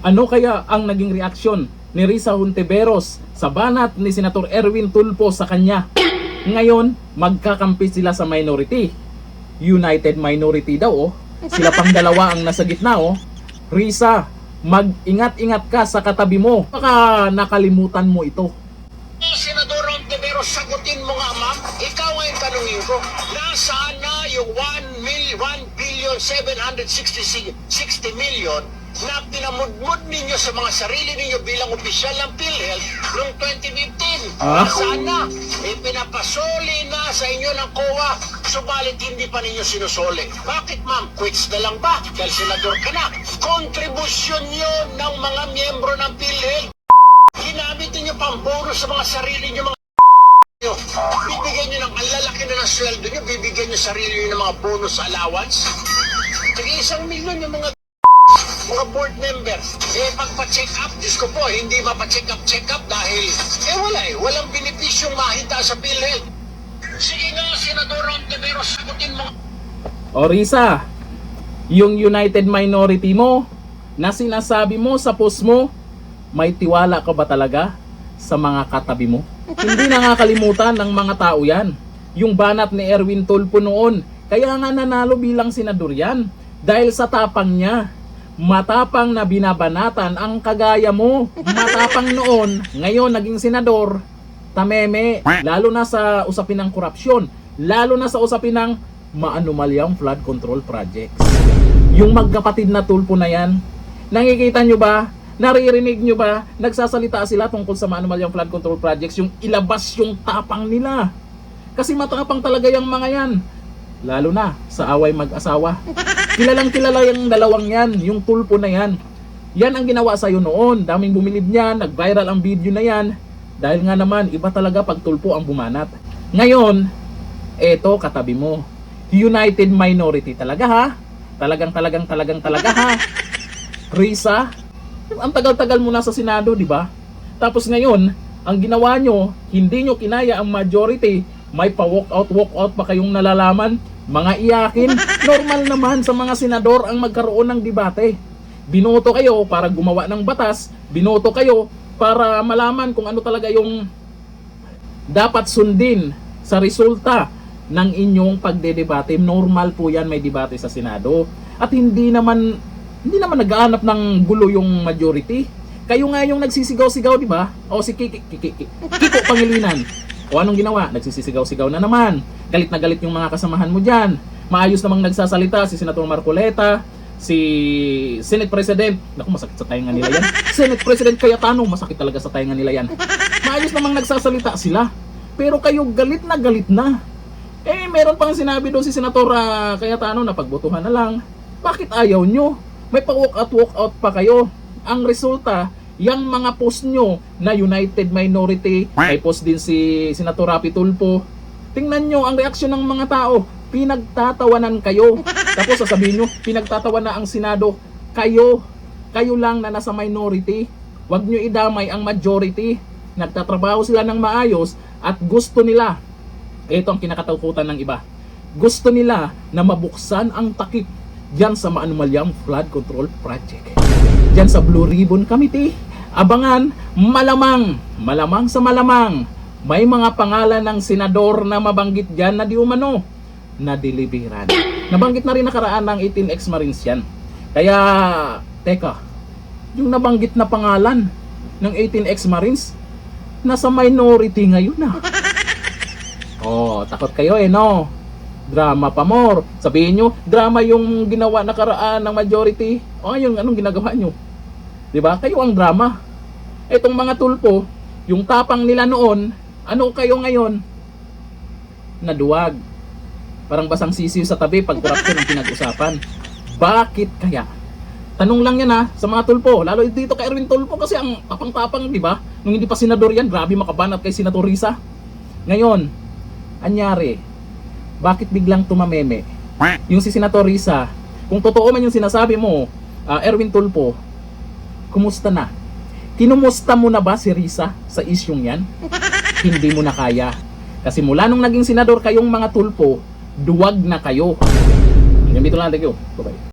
Ano kaya ang naging reaksyon ni Risa Hontiveros sa banat ni Senator Erwin Tulfo sa kanya? Ngayon, magkakampi sila sa minority. United minority daw, oh. Sila pang dalawa ang nasa gitna, oh. Risa, mag-ingat-ingat ka sa katabi mo. Baka nakalimutan mo ito. Senador Hontiveros, sagutin mo nga, ma'am. Ikaw ngayon tanungin ko, nasaan na yung 1,760 million na pinamudmud ninyo sa mga sarili ninyo bilang opisyal ng PhilHealth noong 2015? Nasaan na? Pinapasoli na sa inyo ng COA, subalit hindi pa ninyo sinusoli. Bakit, ma'am? Quits na lang ba? Dahil senador ka na. Kontribusyon yun ng mga miyembro ng PhilHealth. Ginamit ninyo pang-bonus sa mga sarili nyo, mga nyo. Bibigyan nyo ng lalaki na ng sweldo nyo, bibigyan nyo sarili nyo ng mga bonus allowance. Sige, 1 milyon yung mga board members. Pagpa-check up, Diyos ko po, hindi mapa-check up dahil, walang benepisyong mahita sa PhilHealth. Sige nga, Senador Hontiveros, sagutin mo. O Risa, yung United minority mo na sinasabi mo sa post mo, may tiwala ka ba talaga sa mga katabi mo? Hindi nakakalimutan ng mga tao yan. Yung banat ni Erwin Tulfo noon, kaya nga nanalo bilang senador yan. Dahil sa tapang niya. Matapang na binabanatan ang kagaya mo. Matapang noon, ngayon naging senador, tameme. Lalo na sa usapin ng korupsyon. Lalo na sa usapin ng maanumalyang flood control projects. Yung magkapatid na Tulfo na yan, nakikita nyo ba? Naririnig nyo ba? Nagsasalita sila tungkol sa maanumalyang flood control projects, yung ilabas yung tapang nila. Kasi matapang talaga yung mga yan. Lalo na sa away mag-asawa. Kilalang kilala yung dalawang yan, yung Tulfo na yan. Yan ang ginawa sa'yo noon. Daming bumilib niyan, nag-viral ang video na yan. Dahil nga naman, iba talaga pag Tulfo ang bumanat. Ngayon, eto katabi mo. United minority talaga ha. Talagang talaga ha. Risa, ang tagal-tagal mo na sa Senado, di ba? Tapos ngayon, ang ginawa nyo, hindi nyo kinaya ang majority, may pa-walkout pa kayong nalalaman, mga iyakin. Normal naman sa mga senador ang magkaroon ng debate. Binoto kayo para gumawa ng batas, binoto kayo para malaman kung ano talaga yung dapat sundin sa resulta ng inyong pagdedebate. Normal po yan, may debate sa Senado. At hindi naman naghahanap ng gulo yung majority. Kayo nga yung nagsisigaw-sigaw, di ba? O si Kiko Pangilinan. O anong ginawa? Nagsisigaw-sigaw na naman. Galit na galit yung mga kasamahan mo dyan. Maayos namang nagsasalita si Senator Marcoleta, si Senate President. Naku, masakit sa tainga nila yan. Senate President Cayetano, masakit talaga sa tainga nila yan. Maayos namang nagsasalita sila. Pero kayo galit na galit na. Meron pang sinabi doon si Senator Cayetano na pagbotohan na lang. Bakit ayaw nyo? May pa-walkout pa kayo. Ang resulta, yung mga post nyo na United minority, may post din si Senator Rapi Tulfo. Tingnan nyo ang reaksyon ng mga tao. Pinagtatawanan kayo. Tapos sasabihin nyo, pinagtatawa na ang Senado. Kayo lang na nasa minority. Huwag nyo idamay ang majority. Nagtatrabaho sila ng maayos at gusto nila. Ito ang kinakatakutan ng iba. Gusto nila na mabuksan ang takip diyan sa maanumalyang flood control project. Diyan sa Blue Ribbon Committee. Abangan, malamang sa malamang, may mga pangalan ng senador na mabanggit dyan na di umano na deliveran. Nabanggit na rin nakaraan ng 18 ex-marines yan. Kaya, teka, yung nabanggit na pangalan ng 18 ex-marines, nasa minority ngayon na. Takot kayo no? Drama pa more. Sabihin nyo, drama yung ginawa nakaraan ng majority. Ngayon, anong ginagawa nyo? Diba? Kayo ang drama. Etong mga Tulfo, yung tapang nila noon, ano kayo ngayon? Naduwag. Parang basang sisiw sa tabi pag korupsyon ang pinag-usapan. Bakit kaya? Tanong lang yan sa mga Tulfo. Lalo dito kay Erwin Tulfo kasi ang tapang-tapang, diba? Nung hindi pa senador yan, grabe makabanat kay Senator Risa. Ngayon, anyari, bakit biglang tumameme? Yung si Senator Risa, kung totoo man yung sinasabi mo, Erwin Tulfo, kumusta na? Kinumusta mo na ba si Risa sa isyong yan? Hindi mo na kaya. Kasi mula nung naging senador kayong mga Tulfo, duwag na kayo. Hanggang dito lang, thank you. Bye-bye.